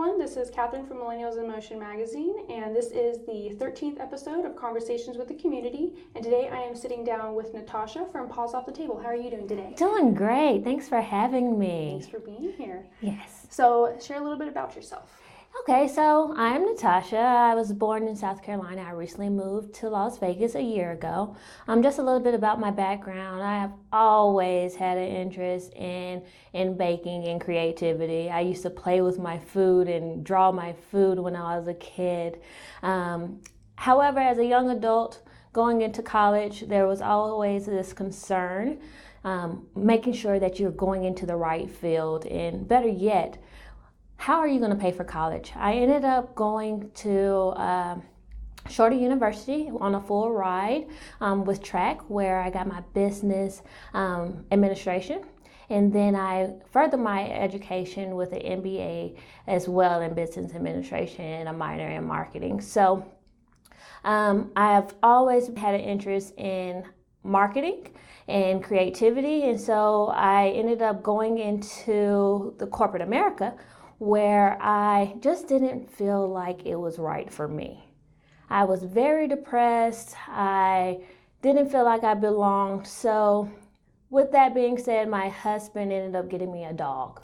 everyone. This is Catherine from Millennials in Motion magazine, and this is the 13th episode of Conversations with the Community. And today I am sitting down with Natasha from Paws Off the Table. How are you doing today? Doing great. Thanks for having me. Thanks for being here. Yes. So share a little bit about yourself. Okay, so I'm Natasha. I was born in South Carolina. I recently moved to Las Vegas a year ago. Just a little bit about my background. I have always had an interest in baking and creativity. I used to play with my food and draw my food when I was a kid. However, as a young adult going into college, there was always this concern, making sure that you're going into the right field, and better yet, how are you going to pay for college? I ended up going to Shorter University on a full ride with track, where I got my business administration. And then I furthered my education with an MBA as well in business administration and a minor in marketing. So I have always had an interest in marketing and creativity. And so I ended up going into the corporate America, where I just didn't feel like it was right for me. I was very depressed. I didn't feel like I belonged. So with that being said, my husband ended up getting me a dog.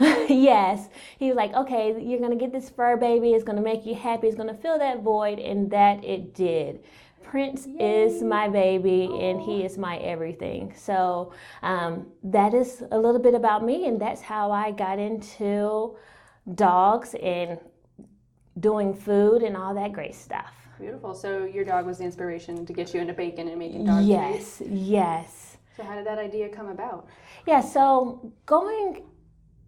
Yes, he was like, okay, you're gonna get this fur baby. It's gonna make you happy. It's gonna fill that void, and that it did. Prince is my baby, and he is my everything. So that is a little bit about me, and that's how I got into dogs and doing food and all that great stuff. Beautiful. So your dog was the inspiration to get you into baking and making dog Yes, treats? yes. So how did that idea come about? Yeah, so going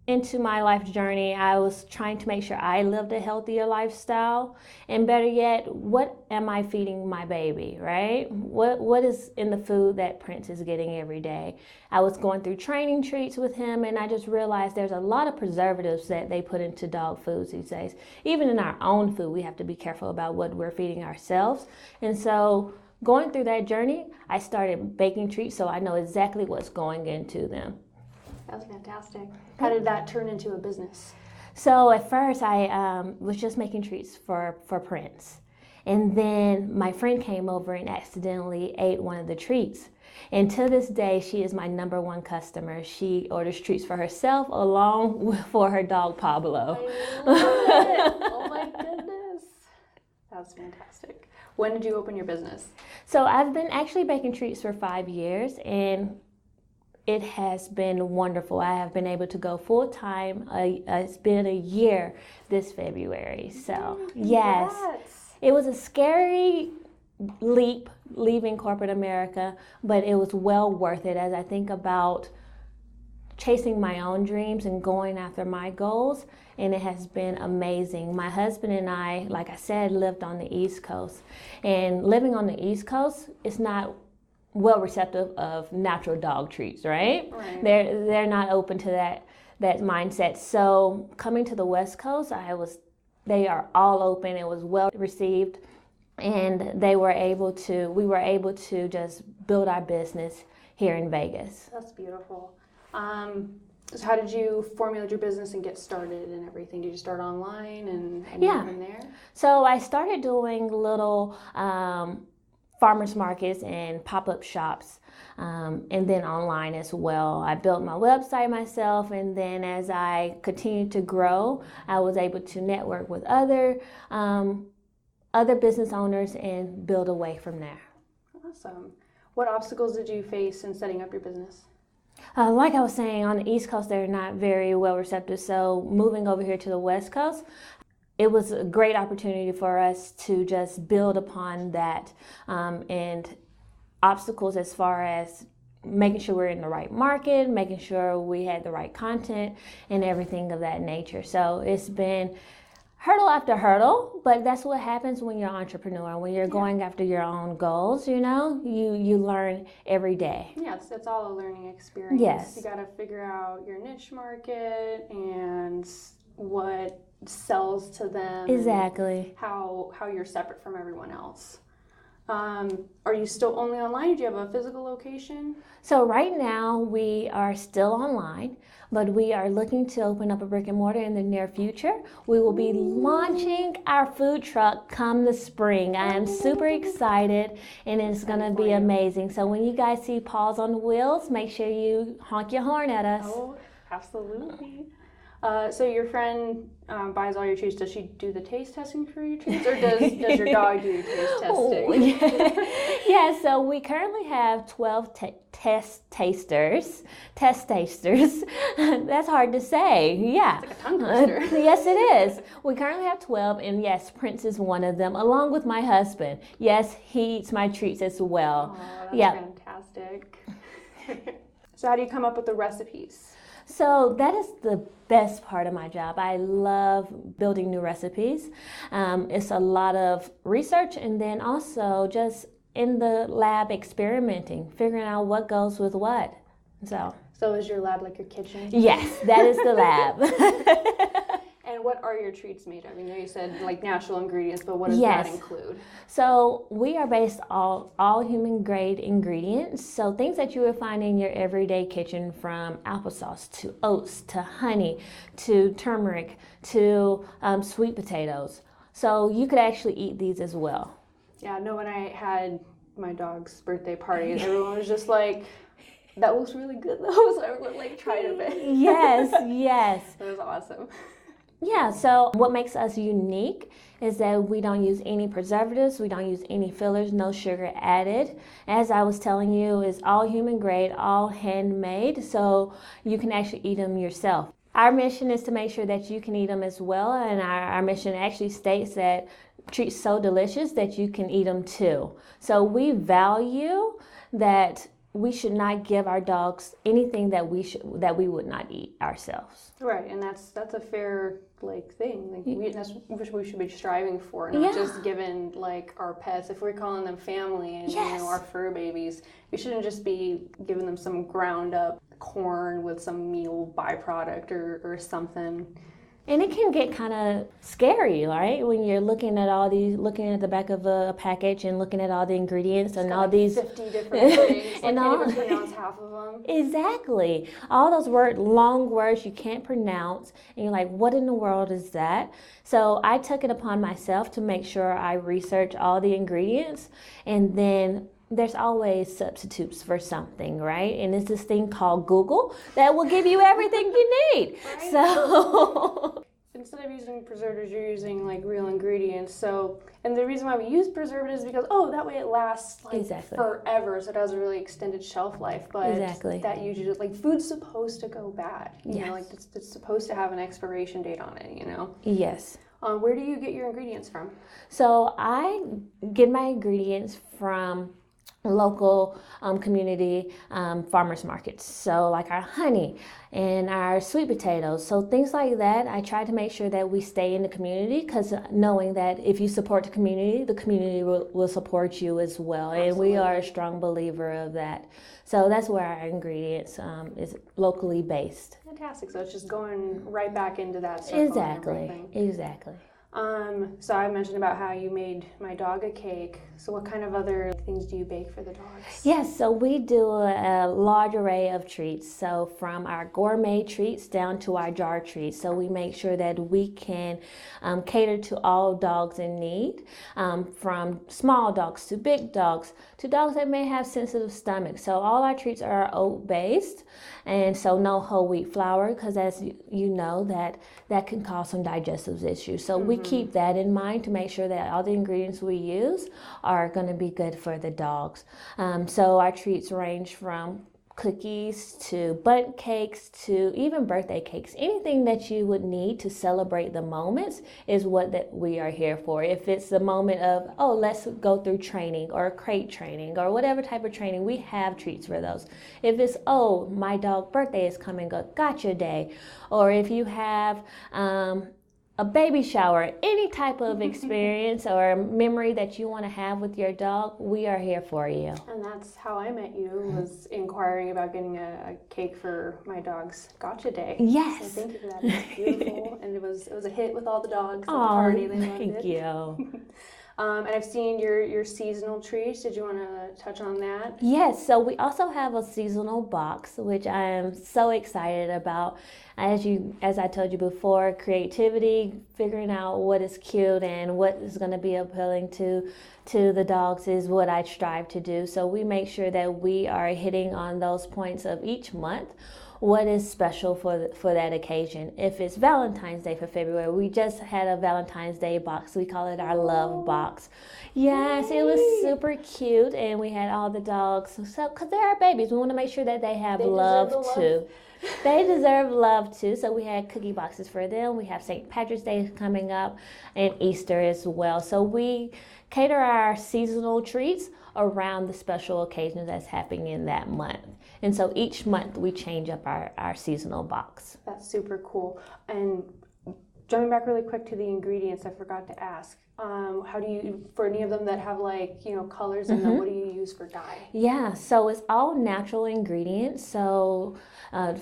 into my life journey, I was trying to make sure I lived a healthier lifestyle, and better yet, what am I feeding my baby, right? What is in the food that Prince is getting every day? I was going through training treats with him, and I just realized there's a lot of preservatives that they put into dog foods these days. Even in our own food, we have to be careful about what we're feeding ourselves. And so going through that journey, I started baking treats, so I know exactly what's going into them. That was fantastic. How did that turn into a business? So at first I was just making treats for Prince. And then my friend came over and accidentally ate one of the treats. And to this day, she is my number one customer. She orders treats for herself along with for her dog Pablo. I love it. Oh my goodness. That's fantastic. When did you open your business? So I've been actually baking treats for 5 years, and it has been wonderful. I have been able to go full time. It's been a year this February. So, yes, it was a scary leap leaving corporate America, but it was well worth it as I think about chasing my own dreams and going after my goals. And it has been amazing. My husband and I, like I said, lived on the East Coast. And living on the East Coast is not well receptive of natural dog treats, right? They're not open to that mindset. So coming to the West Coast, they are all open. It was well received, and we were able to just build our business here in Vegas. That's beautiful. So how did you formulate your business and get started and everything? Did you start online and yeah. from there? So I started doing little farmers markets and pop-up shops, and then online as well. I built my website myself, and then as I continued to grow, I was able to network with other business owners and build away from there. Awesome. What obstacles did you face in setting up your business? Like I was saying, on the East Coast, they're not very well receptive. So moving over here to the West Coast, it was a great opportunity for us to just build upon that, and obstacles as far as making sure we're in the right market, making sure we had the right content, and everything of that nature. So it's been hurdle after hurdle, but that's what happens when you're an entrepreneur. When you're going after your own goals, you learn every day. Yes, it's all a learning experience. Yes. You got to figure out your niche market and what sells to them. Exactly. How you're separate from everyone else. Are you still only online? Do you have a physical location? So right now we are still online, but we are looking to open up a brick and mortar in the near future. We will be launching our food truck come the spring. I am super excited, and it's going to be amazing. So when you guys see Paws on Wheels, make sure you honk your horn at us. Oh, absolutely. So your friend buys all your treats. Does she do the taste testing for your treats, or does your dog do taste testing? Yeah, so we currently have 12 test tasters. That's hard to say. Yeah. It's like a tongue twister. Yes, it is. We currently have 12, and yes, Prince is one of them, along with my husband. Yes, he eats my treats as well. Oh, that's fantastic. So how do you come up with the recipes? So that is the best part of my job. I love building new recipes. It's a lot of research, and then also just in the lab experimenting, figuring out what goes with what. So is your lab like your kitchen? Yes, that is the lab. And what are your treats made of? I know you said like natural ingredients, but what does that include? So we are based all human grade ingredients. So things that you would find in your everyday kitchen, from applesauce to oats to honey to turmeric to sweet potatoes. So you could actually eat these as well. Yeah, no, when I had my dog's birthday party, everyone was just like, that looks really good though. So everyone like tried a bit. Yes, yes. It was awesome. Yeah, so what makes us unique is that we don't use any preservatives, we don't use any fillers, no sugar added. As I was telling you, it's all human grade, all handmade, so you can actually eat them yourself. Our mission is to make sure that you can eat them as well, and our mission actually states that treats so delicious that you can eat them too. So we value that we should not give our dogs anything that we would not eat ourselves. Right, and that's a fair thing. That's what we should be striving for, not just giving our pets. If we're calling them family and our fur babies, we shouldn't just be giving them some ground up corn with some meal byproduct or something. And it can get kind of scary, right? When you're looking at the back of a package and looking at all the ingredients and all these 50 different things. And can't even pronounce half of them. Exactly. All those long words you can't pronounce, and you're like, what in the world is that? So I took it upon myself to make sure I research all the ingredients, and then there's always substitutes for something, right? And it's this thing called Google that will give you everything you need. Right? So instead of using preservatives, you're using real ingredients. So, and the reason why we use preservatives is because that way it lasts forever. So it has a really extended shelf life. But that usually food's supposed to go bad. You know, it's supposed to have an expiration date on it. You know. Yes. Where do you get your ingredients from? So I get my ingredients from local community farmers markets. So our honey and our sweet potatoes, so things like that. I try to make sure that we stay in the community, because knowing that if you support the community will support you as well. Absolutely. And we are a strong believer of that. So that's where our ingredients is locally based. Fantastic. So it's just going right back into that circle. Exactly. So I mentioned about how you made my dog a cake. So what kind of other things do you bake for the dogs? Yes, so we do a large array of treats. So from our gourmet treats down to our jar treats. So we make sure that we can cater to all dogs in need, from small dogs to big dogs to dogs that may have sensitive stomachs. So all our treats are oat based, and so no whole wheat flour, because as you know that can cause some digestive issues. So we keep that in mind to make sure that all the ingredients we use are going to be good for the dogs. So our treats range from cookies to bundt cakes to even birthday cakes. Anything that you would need to celebrate the moments is what that we are here for. If it's the moment of, let's go through training or crate training or whatever type of training, we have treats for those. If it's, my dog's birthday is coming up, gotcha day. Or if you have a baby shower, any type of experience or memory that you want to have with your dog, we are here for you. And that's how I met you, was inquiring about getting a cake for my dog's gotcha day. Yes. So thank you for that. It was beautiful, and it was a hit with all the dogs at the party. They loved it. Thank you. And I've seen your seasonal treats. Did you want to touch on that? Yes, so we also have a seasonal box, which I am so excited about. As I told you before, creativity, figuring out what is cute and what is going to be appealing to the dogs is what I strive to do. So we make sure that we are hitting on those points of each month. What is special for that occasion? If it's Valentine's Day for February, we just had a Valentine's Day box. We call it our love box. Yes, it was super cute, and we had all the dogs. So, because they're our babies, we want to make sure that they have love too. They deserve love too. So we had cookie boxes for them. We have St. Patrick's Day coming up and Easter as well. So we cater our seasonal treats around the special occasions that's happening in that month. And so each month we change up our seasonal box. That's super cool. And jumping back really quick to the ingredients, I forgot to ask. How do you, for any of them that have colors in them, what do you use for dye? Yeah, so it's all natural ingredients. So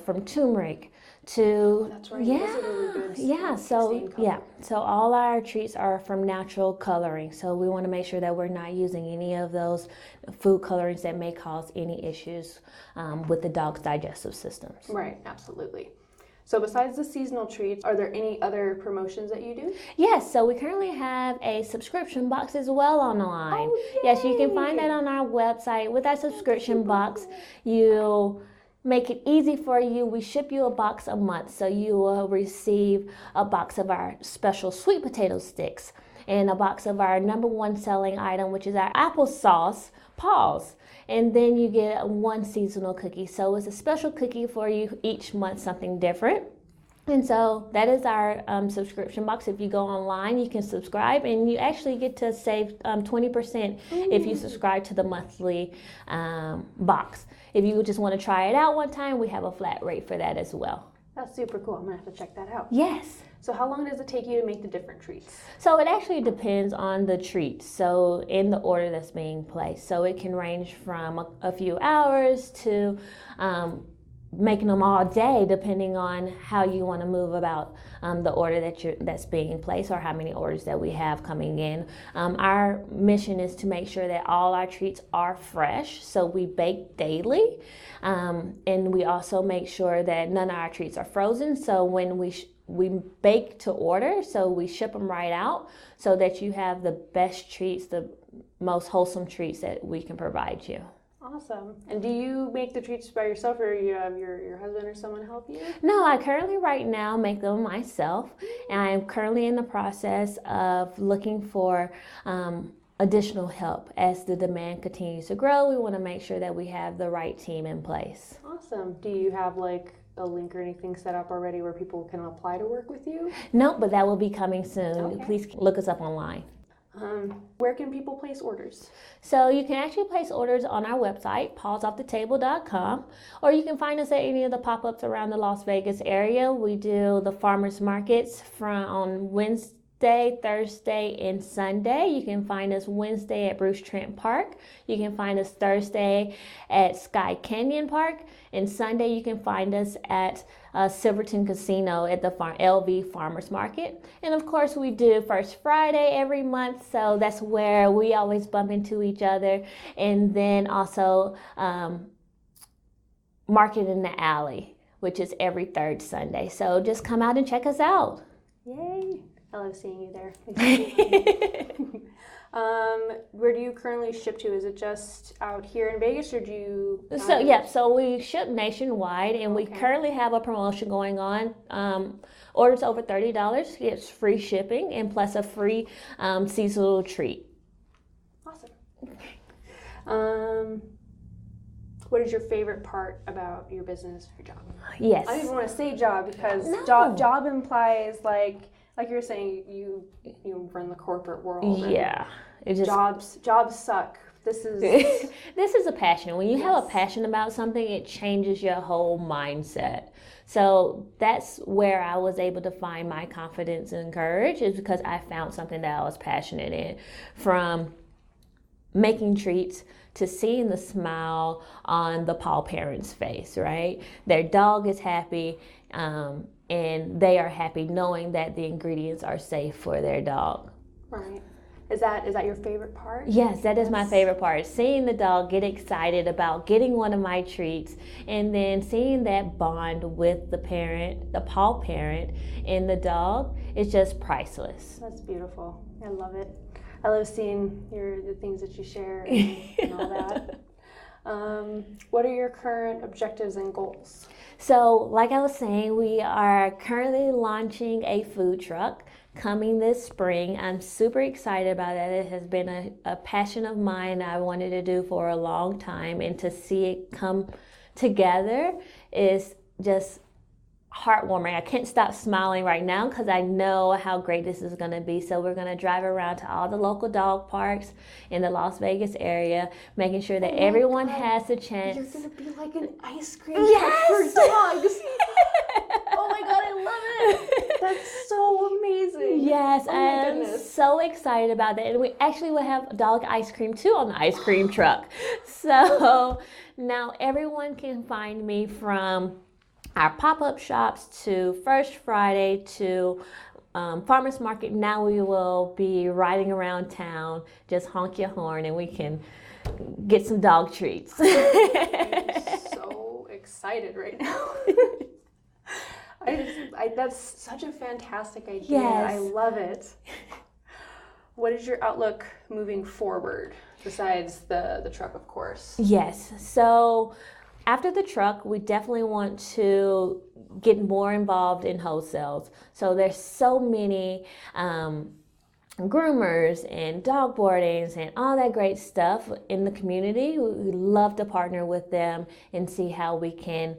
from turmeric to that's right. It is a really good so all our treats are from natural coloring. So we want to make sure that we're not using any of those food colorings that may cause any issues with the dog's digestive systems. Right, absolutely. So besides the seasonal treats, are there any other promotions that you do? Yes, so we currently have a subscription box as well online. Oh, yes, you can find that on our website. With that subscription box, you make it easy for you. We ship you a box a month, so you will receive a box of our special sweet potato sticks and a box of our #1 selling item, which is our applesauce Paws. And then you get one seasonal cookie. So it's a special cookie for you each month, something different. And so that is our subscription box. If you go online, you can subscribe, and you actually get to save 20% if you subscribe to the monthly box. If you just want to try it out one time, we have a flat rate for that as well. That's super cool. I'm going to have to check that out. Yes. So how long does it take you to make the different treats? So it actually depends on the treat, so in the order that's being placed. So it can range from a few hours to making them all day, depending on how you want to move about the order that's being placed, or how many orders that we have coming in. Our mission is to make sure that all our treats are fresh, so we bake daily, and we also make sure that none of our treats are frozen. So when we bake to order, so we ship them right out, so that you have the best treats, the most wholesome treats that we can provide you. Awesome. And do you make the treats by yourself, or you have your husband or someone help you? No, I currently right now make them myself, and I am currently in the process of looking for additional help. As the demand continues to grow, we want to make sure that we have the right team in place. Awesome. Do you have a link or anything set up already where people can apply to work with you? No, but that will be coming soon. Okay. Please look us up online. Where can people place orders? So you can actually place orders on our website, pawsofthetable.com, or you can find us at any of the pop-ups around the Las Vegas area. We do the farmers markets on Wednesday, Thursday, and Sunday. You can find us Wednesday at Bruce Trent Park. You can find us Thursday at Skye Canyon Park. And Sunday you can find us at Silverton Casino at the LV Farmers Market. And of course we do First Friday every month, so that's where we always bump into each other. And then also Market in the Alley, which is every third Sunday. So just come out and check us out. Yay! I love seeing you there. Where do you currently ship to? Is it just out here in Vegas, or do you? So we ship nationwide, and we currently have a promotion going on. Orders over $30 gets free shipping, and plus a free seasonal treat. Awesome. What is your favorite part about your business or job? Yes. I don't even want to say job, because job implies like you were saying, you run the corporate world. Yeah. Jobs suck. This is this is a passion. When you have a passion about something, it changes your whole mindset. So that's where I was able to find my confidence and courage, is because I found something that I was passionate in. From making treats to seeing the smile on the paw parent's face, right? Their dog is happy, and they are happy knowing that the ingredients are safe for their dog. Right. Is that your favorite part? Yes, that is my favorite part. Seeing the dog get excited about getting one of my treats, and then seeing that bond with the parent, the paw parent, and the dog is just priceless. That's beautiful. I love it. I love seeing the things that you share and all that. What are your current objectives and goals? So, like I was saying, we are currently launching a food truck coming this spring. I'm super excited about that. It has been a passion of mine I wanted to do for a long time, and to see it come together is just heartwarming. I can't stop smiling right now because I know how great this is going to be. So we're going to drive around to all the local dog parks in the Las Vegas area, making sure that everyone has a chance. You're going to be like an ice cream truck for dogs. Oh my God, I love it. That's so amazing. Yes, I'm so excited about that. And we actually will have dog ice cream too on the ice cream truck. So now everyone can find me from our pop-up shops to First Friday to farmers market. Now we will be riding around town. Just honk your horn and we can get some dog treats. I'm so excited right now. That's such a fantastic idea. Yes. I love it. What is your outlook moving forward besides the truck, of course? Yes. So after the truck, we definitely want to get more involved in wholesales. So there's so many groomers and dog boardings and all that great stuff in the community. We love to partner with them and see how we can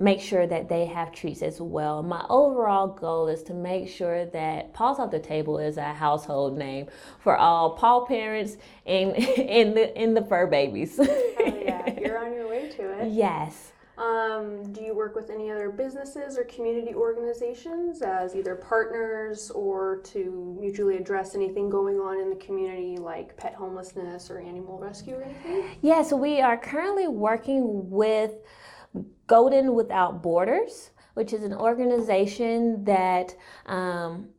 make sure that they have treats as well. My overall goal is to make sure that Paws Off the Table is a household name for all paw parents and in the fur babies. Oh yeah, you're on your way to it. Yes. Do you work with any other businesses or community organizations as either partners or to mutually address anything going on in the community like pet homelessness or animal rescue or anything? Yeah, so we are currently working with Golden Without Borders, which is an organization that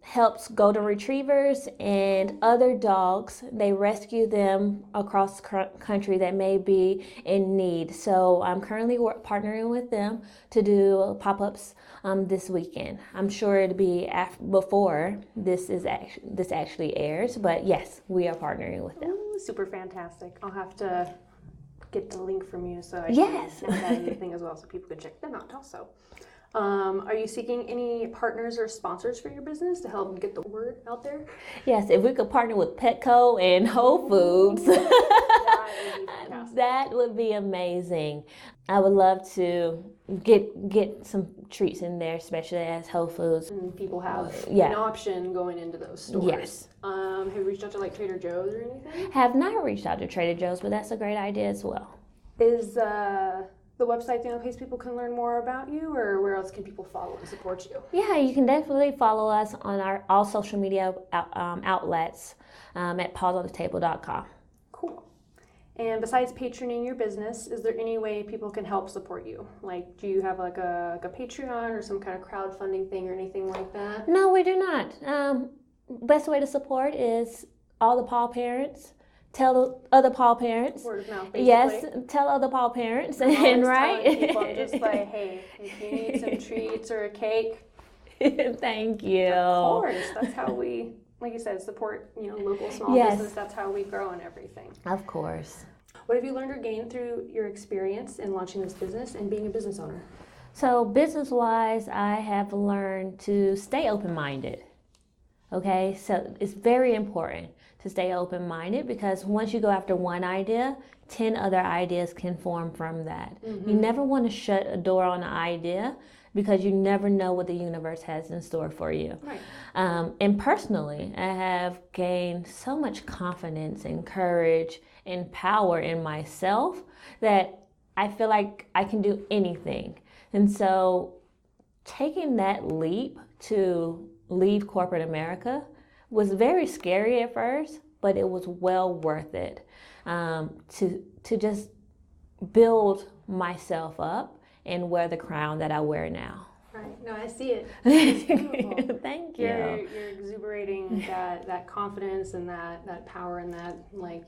helps golden retrievers and other dogs. They rescue them across the country that may be in need. So I'm currently partnering with them to do pop-ups this weekend. I'm sure it'll be before this actually airs, but yes, we are partnering with them. Ooh, super fantastic. I'll have to get the link from you so I Yes. can add that in the thing as well so people can check them out also. Are you seeking any partners or sponsors for your business to help get the word out there? Yes, if we could partner with Petco and Whole Foods, that would be amazing. I would love to get some treats in there, especially as Whole Foods. And people have an option going into those stores. Yes. Have you reached out to like Trader Joe's or anything? Have not reached out to Trader Joe's, but that's a great idea as well. Is the website the only place people can learn more about you, or where else can people follow and support you? Yeah, you can definitely follow us on our all social media outlets at pawsofthetable.com. Cool. And besides patroning your business, is there any way people can help support you? Like, do you have like a Patreon or some kind of crowdfunding thing or anything like that? No, we do not. Best way to support is all the paw parents. Tell other paw parents. Word of mouth, basically. Yes, tell other paw parents. And right? People, I'm just like, hey, if you need some treats or a cake. Thank you. Of course, that's how we, like you said, support local small business. That's how we grow and everything. Of course. What have you learned or gained through your experience in launching this business and being a business owner? So business-wise, I have learned to stay open-minded. Okay, so it's very important to stay open-minded because once you go after one idea, 10 other ideas can form from that. Mm-hmm. You never want to shut a door on an idea because you never know what the universe has in store for you. Right. And personally, I have gained so much confidence and courage and power in myself that I feel like I can do anything. And so taking that leap to leave corporate America was very scary at first, but it was well worth it to just build myself up and wear the crown that I wear now. Right. No, I see it. It's beautiful. Thank you. You're exuberating that confidence and that power and that like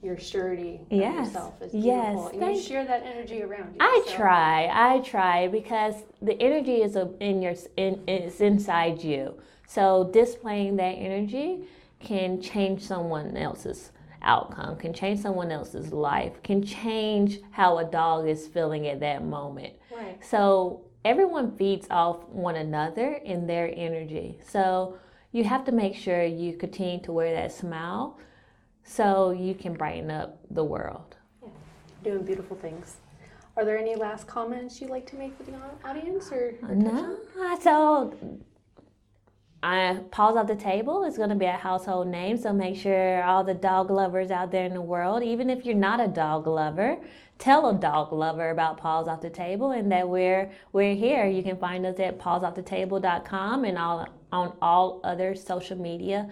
your surety of yourself is beautiful. And you share that energy around you. I try because the energy is is inside you. So displaying that energy can change someone else's outcome, can change someone else's life, can change how a dog is feeling at that moment. Right. So everyone feeds off one another in their energy. So you have to make sure you continue to wear that smile so you can brighten up the world. Yeah, doing beautiful things. Are there any last comments you'd like to make for the audience? Or no. So Paws Off the Table is going to be a household name, so make sure all the dog lovers out there in the world, even if you're not a dog lover, tell a dog lover about Paws Off the Table and that we're here. You can find us at pawsofthetable.com and on all other social media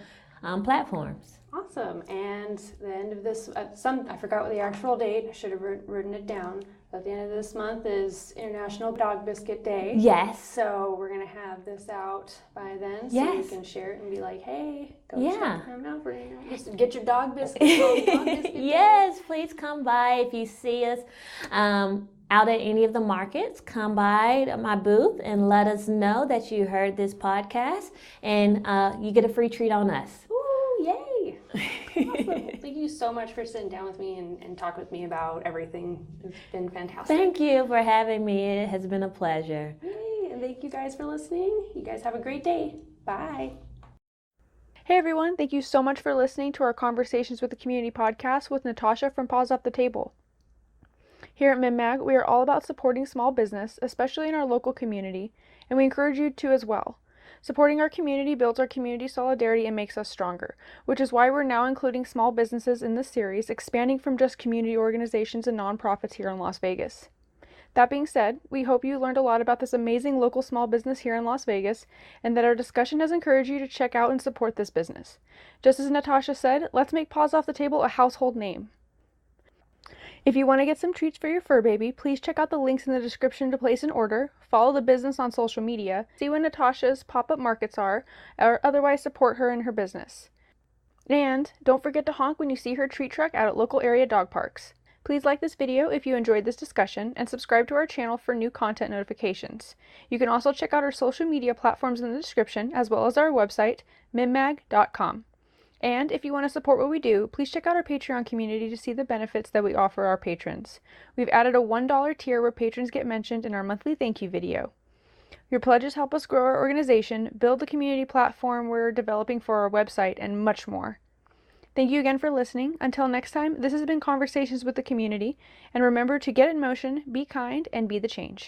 platforms. Awesome. And the end of this, I forgot what the actual date, I should have written it down. At the end of this month is International Dog Biscuit Day. Yes. So we're going to have this out by then so you can share it and be like, hey, go check them out. Just get your dog biscuits on Dog Biscuit Day. Yes, please come by if you see us out at any of the markets. Come by my booth and let us know that you heard this podcast and you get a free treat on us. Ooh, yay. Awesome. Thank you so much for sitting down with me and talk with me about everything. It's been fantastic. Thank you for having me. It has been a pleasure. Yay, and thank you guys for listening. You guys have a great day. Bye. Hey everyone, thank you so much for listening to our Conversations with the Community podcast with Natasha from Paws Off the Table. Here at M.i.M, we are all about supporting small business, especially in our local community, and we encourage you to as well. Supporting our community builds our community solidarity and makes us stronger, which is why we're now including small businesses in this series, expanding from just community organizations and nonprofits here in Las Vegas. That being said, we hope you learned a lot about this amazing local small business here in Las Vegas, and that our discussion has encouraged you to check out and support this business. Just as Natasha said, let's make Paws Off the Table a household name. If you want to get some treats for your fur baby, please check out the links in the description to place an order, follow the business on social media, see when Natasha's pop-up markets are, or otherwise support her in her business. And don't forget to honk when you see her treat truck out at local area dog parks. Please like this video if you enjoyed this discussion and subscribe to our channel for new content notifications. You can also check out our social media platforms in the description as well as our website, mimmag.com. And if you want to support what we do, please check out our Patreon community to see the benefits that we offer our patrons. We've added a $1 tier where patrons get mentioned in our monthly thank you video. Your pledges help us grow our organization, build the community platform we're developing for our website, and much more. Thank you again for listening. Until next time, this has been Conversations with the Community, and remember to get in motion, be kind, and be the change.